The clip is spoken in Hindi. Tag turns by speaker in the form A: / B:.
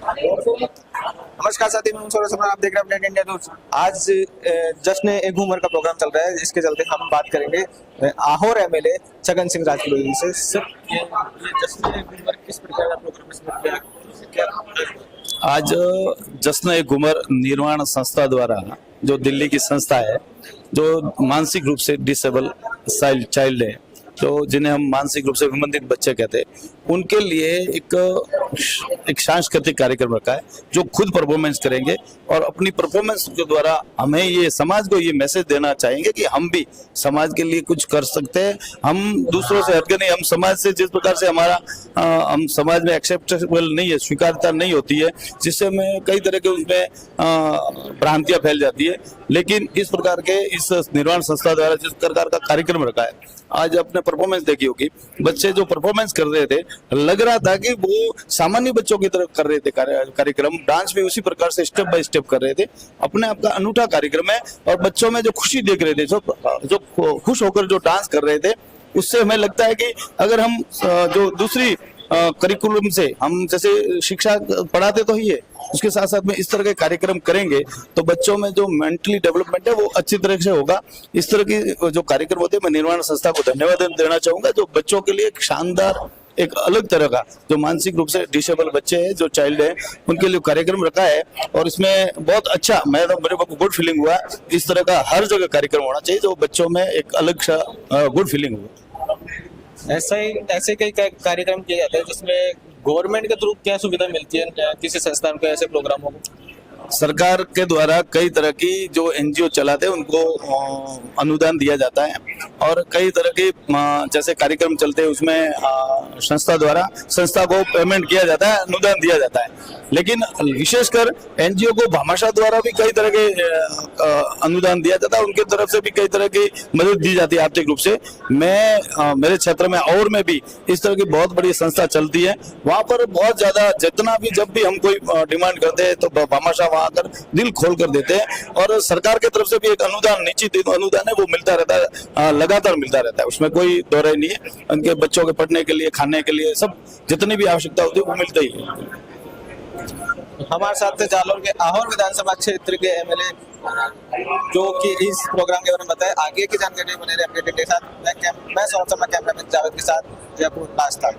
A: नमस्कार साथी, मैं हूं सौरभ शर्मा। आप देख रहे हैं अपडेट इंडिया न्यूज। आज जश्न ए घूमर का प्रोग्राम चल रहा है, इसके चलते हम बात करेंगे आहोर एमएलए छगन सिंह राजपूत जी से। सर, ये जश्न ए घूमर किस प्रकार का प्रोग्राम इसमें क्या?
B: आज जश्न ए घूमर निर्माण संस्था द्वारा, जो दिल्ली की संस्था है, जो मानसिक रूप से डिसेबल चाइल्ड है, तो जिन्हें हम मानसिक रूप से विमंदित बच्चे कहते हैं, उनके लिए एक सांस्कृतिक कार्यक्रम रखा है, जो खुद परफॉर्मेंस करेंगे और अपनी परफॉर्मेंस के द्वारा हमें ये समाज को ये मैसेज देना चाहेंगे कि हम भी समाज के लिए कुछ कर सकते हैं। हम दूसरों से हटके नहीं, हम समाज से जिस प्रकार से हम समाज में एक्सेप्टेबल नहीं है, स्वीकारता नहीं होती है, जिससे हमें कई तरह के उसमें भ्रांतियां फैल जाती है। लेकिन इस प्रकार के इस निर्माण संस्था द्वारा जिस प्रकार का कार्यक्रम रखा है, आज अपने परफॉर्मेंस देखी होगी, बच्चे जो परफॉर्मेंस कर रहे थे, लग रहा था कि वो सामान्य बच्चों की तरह कर रहे थे कार्यक्रम। डांस भी उसी प्रकार से स्टेप बाय स्टेप कर रहे थे। अपने आप का अनूठा कार्यक्रम है और बच्चों में जो खुशी देख रहे थे, जो खुश होकर जो डांस कर रहे थे, उससे हमें लगता है कि अगर हम जो दूसरी करिकुलम से हम जैसे शिक्षा पढ़ाते तो ही है, उसके साथ साथ में इस तरह के कार्यक्रम करेंगे तो बच्चों में जो मेंटली डेवलपमेंट है वो अच्छी तरह से होगा। इस तरह की जो कार्यक्रम होते हैं, मैं निर्माण संस्था को धन्यवाद देना चाहूंगा, जो बच्चों के लिए एक शानदार, एक अलग तरह का, जो मानसिक रूप से डिसेबल बच्चे हैं, जो चाइल्ड है, उनके लिए कार्यक्रम रखा है। और इसमें बहुत अच्छा, मेरे को गुड फीलिंग हुआ। इस तरह का हर जगह कार्यक्रम होना चाहिए जो बच्चों में एक अलग सा गुड फीलिंग हो।
A: ऐसे कई कार्यक्रम किए जाते हैं जिसमें गवर्नमेंट के थ्रू क्या सुविधा मिलती है किसी संस्थान को ऐसे प्रोग्रामों को?
B: सरकार के द्वारा कई तरह की जो एनजीओ चलाते हैं उनको अनुदान दिया जाता है और कई तरह के जैसे कार्यक्रम चलते हैं उसमें संस्था को पेमेंट किया जाता है, अनुदान दिया जाता है। लेकिन विशेषकर एनजीओ को भामाशाह द्वारा भी कई तरह के अनुदान दिया जाता है, उनके तरफ से भी कई तरह की मदद दी जाती है आर्थिक रूप से। मैं मेरे क्षेत्र में और में भी इस तरह की बहुत बड़ी संस्था चलती है, वहाँ पर बहुत ज्यादा जितना भी जब भी हम कोई डिमांड करते हैं तो भामाशाह वहाँ आकर दिल खोल कर देते हैं। और सरकार की तरफ से भी एक अनुदान, निश्चित अनुदान है, वो मिलता रहता है, लगातार मिलता रहता है, उसमें कोई दो राय नहीं है। उनके बच्चों के पढ़ने के लिए, खाने के लिए, सब जितनी भी आवश्यकता होती है वो मिलता ही है।
A: हमारे साथ थे जालौर के आहोर विधानसभा क्षेत्र के एमएलए, जो कि इस प्रोग्राम के बारे में बताया। आगे की जानकारी बने रहे अपडेट के साथ। मैं सौरभ शर्मा, कैमरा मैन जावेद के साथ, जयपुर राजस्थान।